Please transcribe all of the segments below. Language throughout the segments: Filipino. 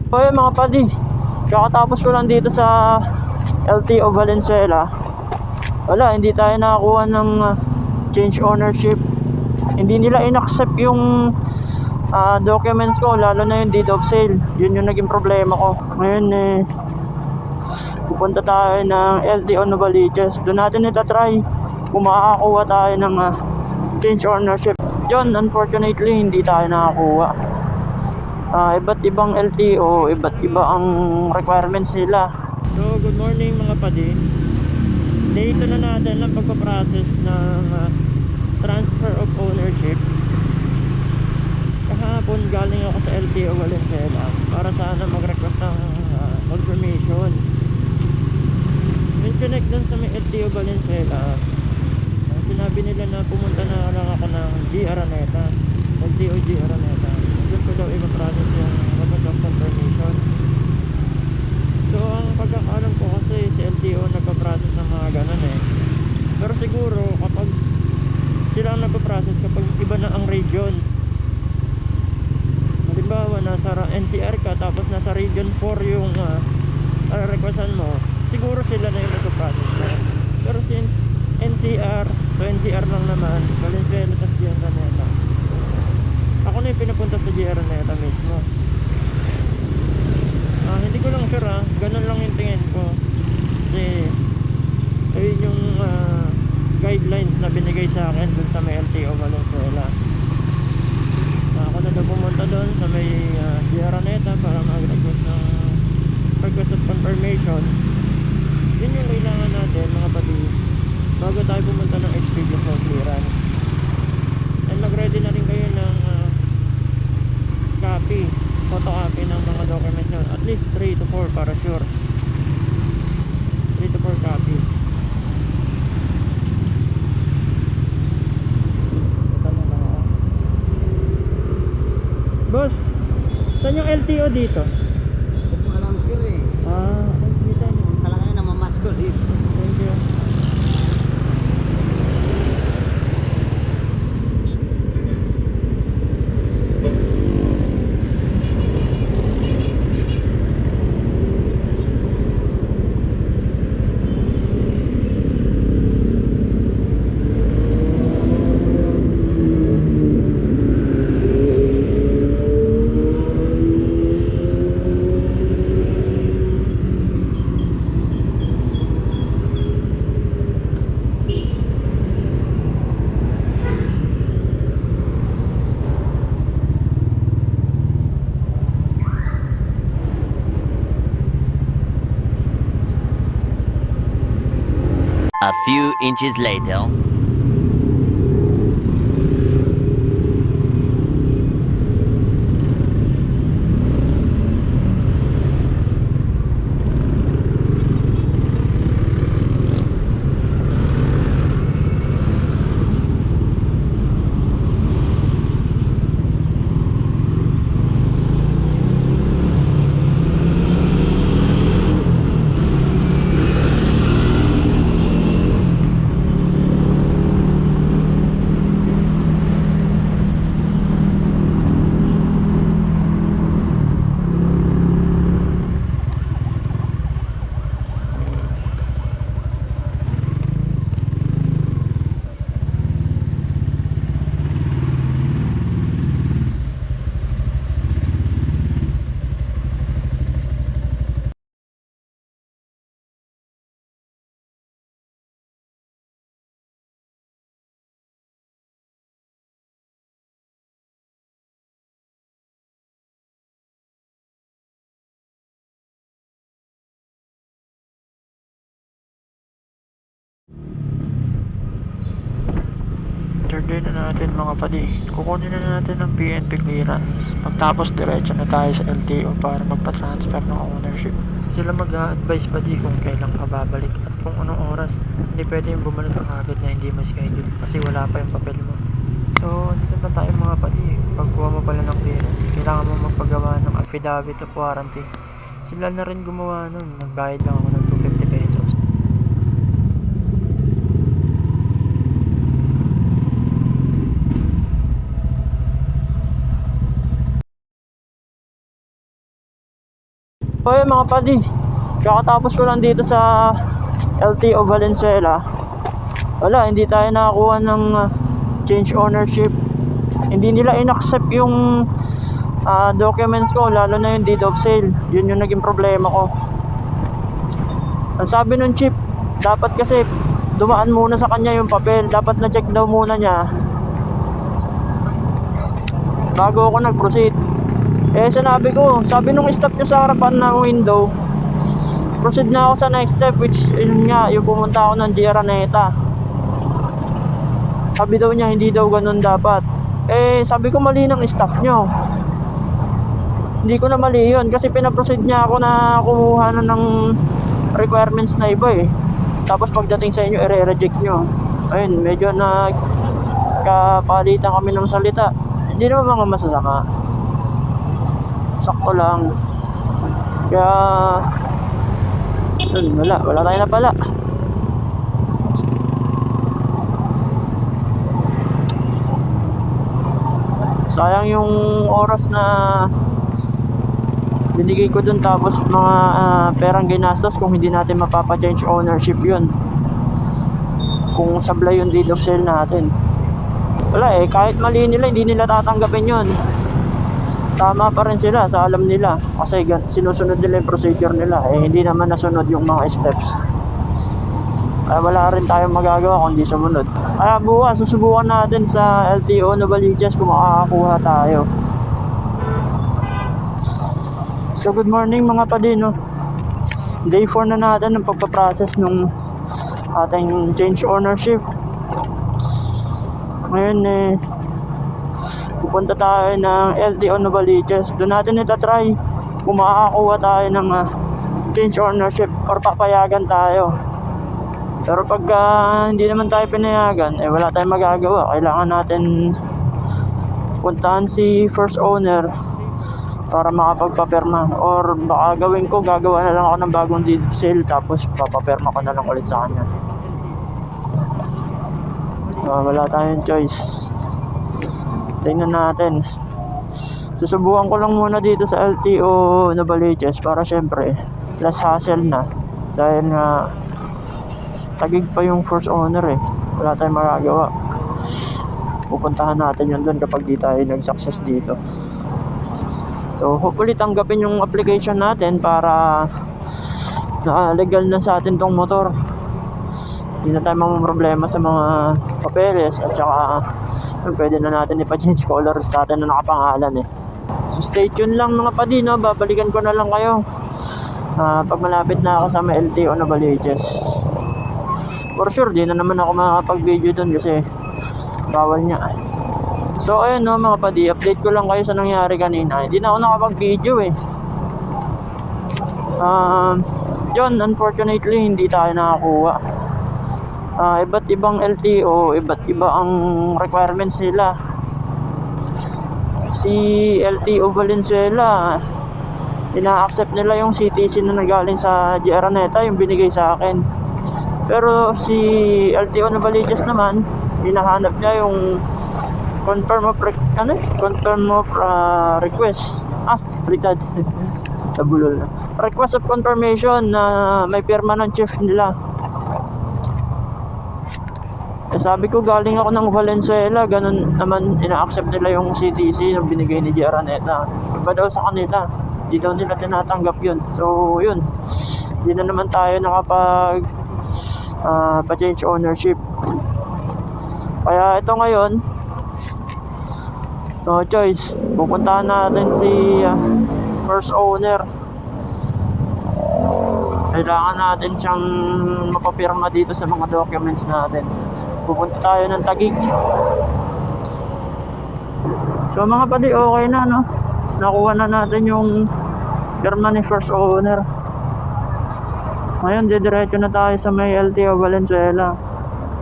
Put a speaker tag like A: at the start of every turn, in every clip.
A: So ayun mga padi, kakatapos ko lang dito sa LTO Valenzuela. Wala, hindi tayo nakakuha ng change ownership. Hindi nila inaccept yung documents ko, lalo na yung deed of sale. Yun yung naging problema ko. Ngayon pupunta tayo ng LTO Novaliches. Doon natin itatry kung makakakuha tayo ng change ownership. Yun, unfortunately hindi tayo nakakuha. Iba't ibang LTO, iba't iba ang requirements nila. So good morning mga padi. Dito na natin ang pagpaprocess ng transfer of ownership. Kahapon galing ako sa LTO Valenzuela para sana mag-request ng confirmation. Mentionek dun sa may LTO Valenzuela, sinabi nila na pumunta na lang ako ng G. Araneta, LTO G. Araneta. Doon ko daw ipaprocess yung request of confirmation. So ang pagkakaalam ko kasi si LTO nagpa-process ng mga ganun pero siguro kapag sila ang nagpa-process kapag iba na ang region, halimbawa nasa NCR ka tapos nasa region 4 yung requestan mo, siguro sila na yung nagpa-process na. Pero since NCR to NCR lang naman, Valenzuela tas G. Araneta, ako na yung pinapunta sa G. Araneta mismo. Hindi ko lang sure ganun lang yung tingin ko kasi ayun yung guidelines na binigay sa akin dun sa may LTO Valenzuela. Ako na daw pumunta dun sa may G. Araneta para mag-request ng request of confirmation. Yun yung kailangan natin mga pati bago tayo pumunta ng expedition clearance. And mag-ready na rin kayo ng copy, photocopy ng mga documents nyo, at least 3 to 4 para sure. 3 to 4 copies. Ito na lang ako. Boss, saan yung LTO dito?
B: Hindi ko alam sir
A: Dito nyo.
B: talaga na namamasko dito.
A: Thank you.
C: A few inches later. Third day na natin mga padi. Kukunin na natin ng PNP clearance. Pagtapos diretso na tayo sa LTO para magpa-transfer ng ownership. Sila mag-a-advise padi kung kailan ka babalik at kung anong oras. Hindi pwede yung bumalik ka agad na hindi mo schedule kasi wala pa yung papel mo. So dito na tayo mga padi. Pagkuha mo pala ng clearance, kailangan mo magpagawa ng affidavit of warranty. Sila na rin gumawa nun. Nagbayad lang ako ng 250 pesos.
A: So yun mga padi, kakatapos ko lang dito sa LTO Valenzuela. Wala, hindi tayo nakakuha ng change ownership. Hindi nila inaccept yung documents ko, lalo na yung deed of sale. Yun yung naging problema ko. Ang sabi nung chief, dapat kasi dumaan muna sa kanya yung papel. Dapat na-check daw muna niya bago ako nag-proceed. Eh sabi nung staff nyo sa harapan ng window, proceed na ako sa next step, which is yun nga, yung pumunta ako ng G. Araneta. Sabi daw niya, hindi daw ganun dapat. Eh sabi ko, mali ng staff nyo. Hindi ko na mali yun, kasi pinaproceed niya ako na kumuha na ng requirements na iba eh. Tapos pagdating sa inyo, i-reject nyo. Ayun, medyo nagkapalitan kami ng salita. Hindi naman mga masasama, sakto lang. Kaya yun, wala tayo na pala. Sayang yung oras na binigay ko dun, tapos mga perang ginastos kung hindi natin mapapa-change ownership yun, kung sablay yung deed of sale natin. Wala eh, kahit mali nila, hindi nila tatanggapin yun. Tama pa rin sila sa alam nila, kasi sinusunod nila yung procedure nila. Eh hindi naman nasunod yung mga steps. Kaya wala rin tayong magagawa kung hindi sumunod. Kaya bukas susubukan natin sa LTO Novaliches kung makakakuha tayo. So good morning mga padino. Day 4 na natin ng pagpaprocess ng ating change ownership. Ngayon pupunta tayo ng LTO Novaliches. Doon natin itatry kung makakakuha tayo ng change ownership or papayagan tayo. Pero pagka hindi naman tayo pinayagan, wala tayong magagawa. Kailangan natin puntahan si first owner para makapagpapirma, or baka gagawa na lang ako ng bagong deed sale, tapos papapirma ko na lang ulit sa kanya. Wala tayong choice. Tingnan natin. Susubukan ko lang muna dito sa LTO Novaliches para syempre less hassle na, dahil nga tagig pa yung first owner eh. Wala tayong magagawa. Pupuntahan natin yun doon kapag di tayo nag-success dito. So hopefully tanggapin yung application natin para legal na sa atin tong motor. Hindi na tayo problema sa mga papeles, at saka pwede na natin ipa-change color sa atin na nakapangalan eh. So stay tuned lang mga padino, babalikan ko na lang kayo pag malapit na ako sa may LTO Novaliches. For sure di na naman ako makakapag-video dun kasi bawal niya. So ayun no mga padi, update ko lang kayo sa nangyari kanina. Hindi na ako nakapag-video eh. Yun, unfortunately hindi tayo nakakuha. Iba't ibang LTO, iba't iba ang requirements nila. Si LTO Valenzuela, ina-accept nila yung CTC na nagaling sa G. Araneta, yung binigay sa akin. Pero si LTO Novaliches naman, hinahanap niya yung confirm of request. Retard. Tabulol na. Request of confirmation na may pirma ng chief nila. Sabi ko galing ako ng Valenzuela, ganun naman ina-accept nila yung CTC na binigay ni G. Araneta. Iba daw sa kanila, hindi daw nila tinatanggap yun. So yun, hindi na naman tayo nakapag pa-change ownership. Kaya ito ngayon, no choice, pupuntahan natin si first owner. Kailangan natin siyang mapapirma dito sa mga documents natin. Pupunta tayo ng Taguig. So mga padi, okay na no, nakuha na natin yung pirma ni first owner. Ngayon didiretso na tayo sa may LTO Valenzuela.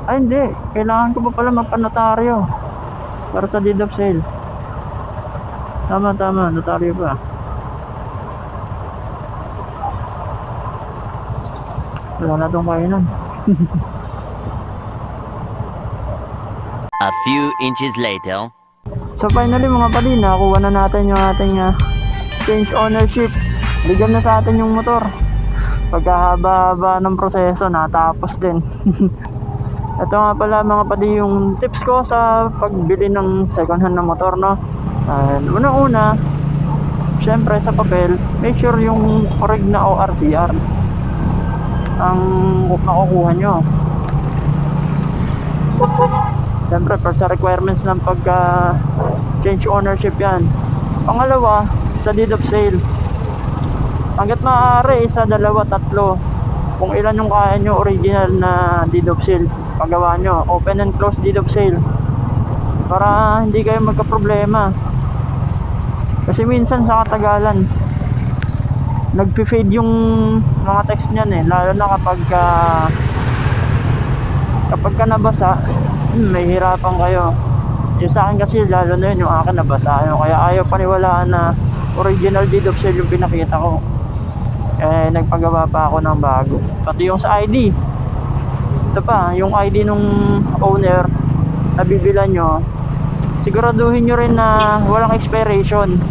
A: Ay hindi, kailangan ko pa pala magpanotaryo para sa deed of sale. Tama, notaryo pa. Wala na itong kainan.
D: A few inches later.
A: So finally mga padi, nakuha na natin yung ating change ownership.
C: Legal na sa atin yung motor. Pagkahaba-haba ng proseso, natapos din. Ito nga pala mga padi yung tips ko sa pagbili ng second hand na motor, no? Una-una, syempre sa papel, make sure yung orig na ORCR ang makukuha nyo. Syempre, per sa requirements ng pagka change ownership yan. Pangalawa, sa deed of sale. Hanggat maaari, isa, dalawa, tatlo. Kung ilan yung kaya nyo original na deed of sale, pagawa nyo. Open and close deed of sale. Para hindi kayo magka-problema. Kasi minsan sa katagalan, nagpi-fade yung mga text niyan eh. Lalo na kapag ka nabasa, may hirapan kayo. Yung sa akin kasi lalo na yun, yung akin nabasa. Kaya ayaw paniwalaan na original deed of sale yung pinakita ko. Nagpagawa pa ako ng bago. Pati yung sa ID. Ito pa, yung ID nung owner na bibilan nyo, siguraduhin nyo rin na walang expiration.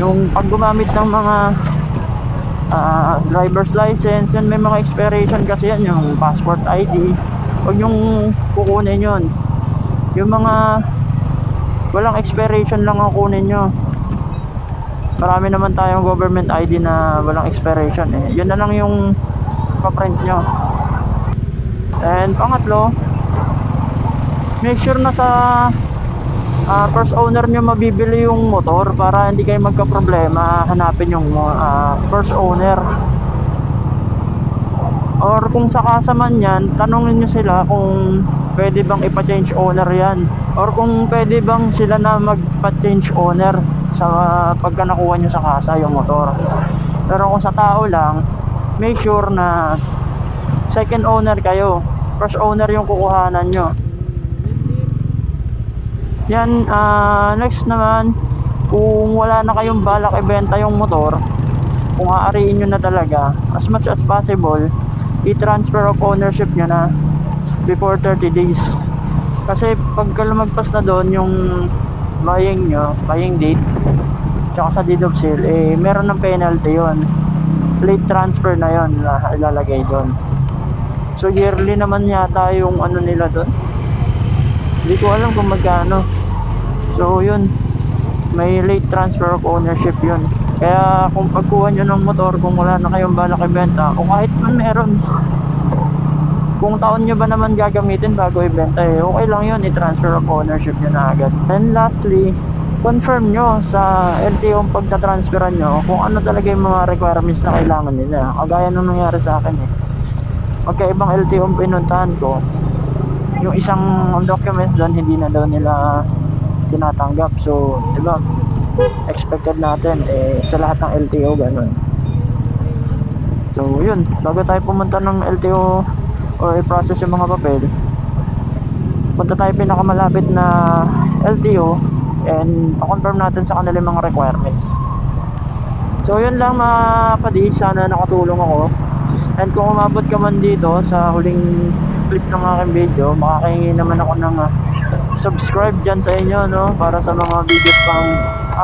C: Yung pag gumamit ng mga driver's license, yun may mga expiration kasi yan, yung passport ID. Huwag yung kukunin yun. Yung mga walang expiration lang ang kunin nyo. Marami naman tayong government ID na walang expiration eh. Yun na lang yung paprint nyo. And pangatlo, make sure na sa first owner nyo mabibili yung motor para hindi kayo magka-problema hanapin yung first owner. Or kung sakasa man yan, tanungin nyo sila kung pwede bang ipa-change owner yan. Or kung pwede bang sila na magpa-change owner sa pagka nakuha nyo sa kasa yung motor. Pero kung sa tao lang, make sure na second owner kayo. First owner yung kukuhanan nyo. Yan, next naman, kung wala na kayong balak ibenta yung motor, kung aariin nyo na talaga, as much as possible, i-transfer of ownership nyo na before 30 days. Kasi pagka lumagpas na doon yung buying nyo, buying date, tsaka sa deed of sale, meron ng penalty yon. Late transfer na yon na ilalagay doon. So yearly naman yata yung ano nila doon. Hindi ko alam kung magkano. So yun, may late transfer of ownership yun. Kaya kung pagkuha nyo ng motor, kung wala na kayong balak ibenta, o kahit man meron, kung taon nyo ba naman gagamitin bago ibenta okay lang yun, i-transfer of ownership nyo na agad. And lastly, confirm nyo sa LTO pagka-transferan nyo kung ano talaga yung mga requirements na kailangan nila. Kagaya nung nangyari sa akin magkaibang LTO pinuntahan ko, yung isang documents doon hindi na daw nila tinatanggap. So diba, expected natin sa lahat ng LTO ganun. So yun, bago tayo pumunta ng LTO or i-process yung mga papel, punta tayo pinakamalapit na LTO and pa-confirm natin sa kanila yung mga requirements. So yun lang mga kapatid, sana nakatulong ako. And kung umabot ka man dito sa huling clip ng aking video, makakahingi naman ako ng subscribe dyan sa inyo, no? Para sa mga videos pang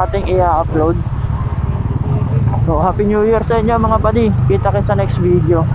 C: ating i-upload. So happy new year sa inyo mga buddy. Kita kita sa next video.